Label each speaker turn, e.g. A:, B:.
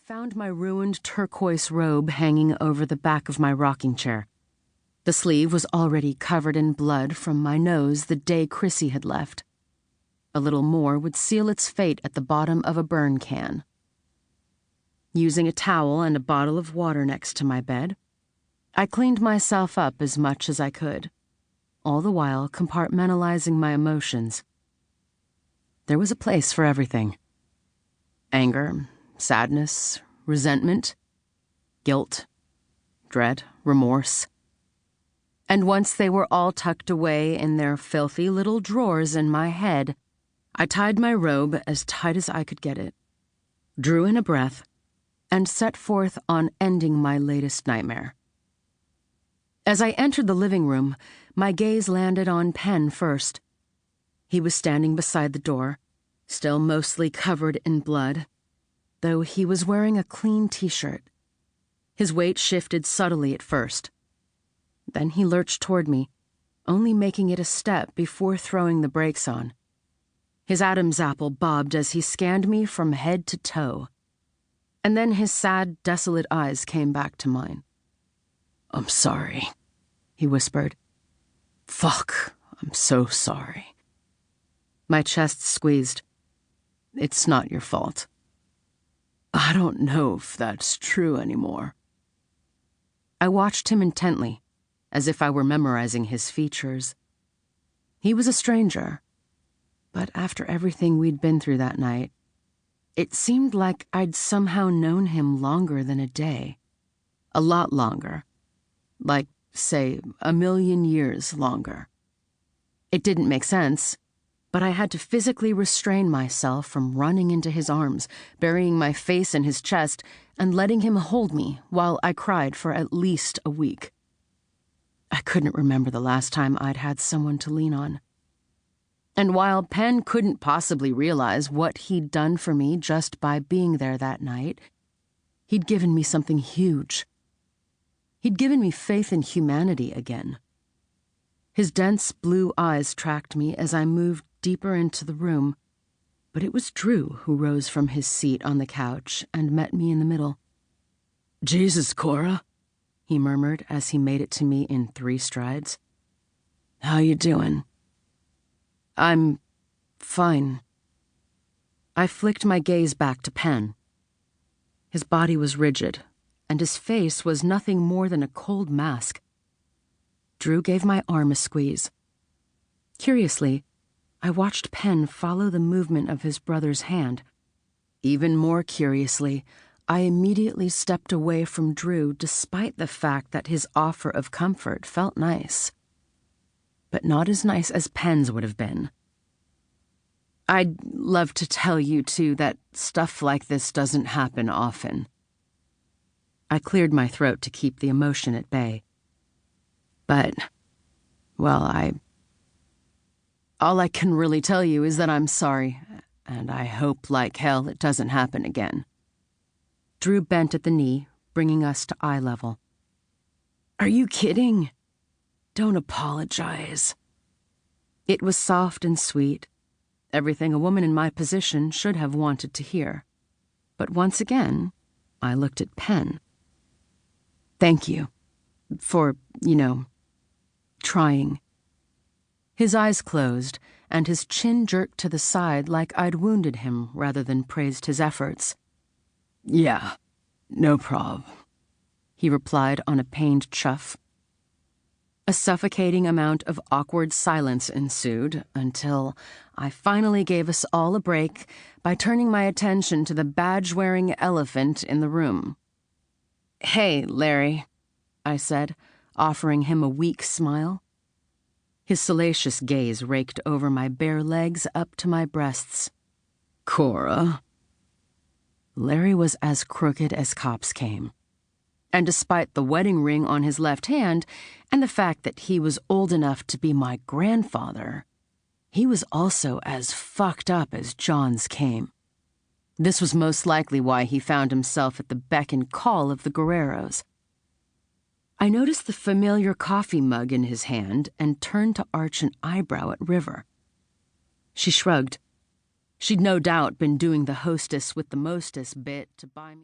A: found my ruined turquoise robe hanging over the back of my rocking chair. The sleeve was already covered in blood from my nose the day Chrissy had left. A little more would seal its fate at the bottom of a burn can. Using a towel and a bottle of water next to my bed, I cleaned myself up as much as I could, all the while compartmentalizing my emotions. There was a place for everything. Anger, sadness, resentment, guilt, dread, remorse. And once they were all tucked away in their filthy little drawers in my head, I tied my robe as tight as I could get it, drew in a breath, and set forth on ending my latest nightmare. As I entered the living room, my gaze landed on Penn first. He was standing beside the door, still mostly covered in blood, though he was wearing a clean t-shirt. His weight shifted subtly at first. Then he lurched toward me, only making it a step before throwing the brakes on. His Adam's apple bobbed as he scanned me from head to toe. And then his sad, desolate eyes came back to mine. "I'm sorry," he whispered. "Fuck, I'm so sorry." My chest squeezed. "It's not your fault." "I don't know if that's true anymore." I watched him intently, as if I were memorizing his features. He was a stranger, but after everything we'd been through that night, it seemed like I'd somehow known him longer than a day. A lot longer. Like, say, 1,000,000 years longer. It didn't make sense, but I had to physically restrain myself from running into his arms, burying my face in his chest, and letting him hold me while I cried for at least a week. I couldn't remember the last time I'd had someone to lean on. And while Penn couldn't possibly realize what he'd done for me just by being there that night, he'd given me something huge. He'd given me faith in humanity again. His dense blue eyes tracked me as I moved deeper into the room, but it was Drew who rose from his seat on the couch and met me in the middle. "Jesus, Cora," he murmured as he made it to me in 3 strides. "How you doing?" "I'm fine." I flicked my gaze back to Penn. His body was rigid, and his face was nothing more than a cold mask. Drew gave my arm a squeeze. Curiously, I watched Penn follow the movement of his brother's hand. Even more curiously, I immediately stepped away from Drew despite the fact that his offer of comfort felt nice. But not as nice as Penn's would have been. "I'd love to tell you, too, that stuff like this doesn't happen often." I cleared my throat to keep the emotion at bay. But, well, all I can really tell you is that I'm sorry, and I hope like hell it doesn't happen again. Drew bent at the knee, bringing us to eye level. "Are you kidding? Don't apologize." It was soft and sweet, everything a woman in my position should have wanted to hear. But once again, I looked at Penn. "Thank you for, trying." His eyes closed, and his chin jerked to the side like I'd wounded him rather than praised his efforts. "Yeah, no prob," he replied on a pained chuff. A suffocating amount of awkward silence ensued until I finally gave us all a break by turning my attention to the badge-wearing elephant in the room. "Hey, Larry," I said, offering him a weak smile. His salacious gaze raked over my bare legs up to my breasts. "Cora." Larry was as crooked as cops came. And despite the wedding ring on his left hand and the fact that he was old enough to be my grandfather, he was also as fucked up as John's came. This was most likely why he found himself at the beck and call of the Guerreros. I noticed the familiar coffee mug in his hand and turned to arch an eyebrow at River. She shrugged. She'd no doubt been doing the hostess with the mostest bit to buy me.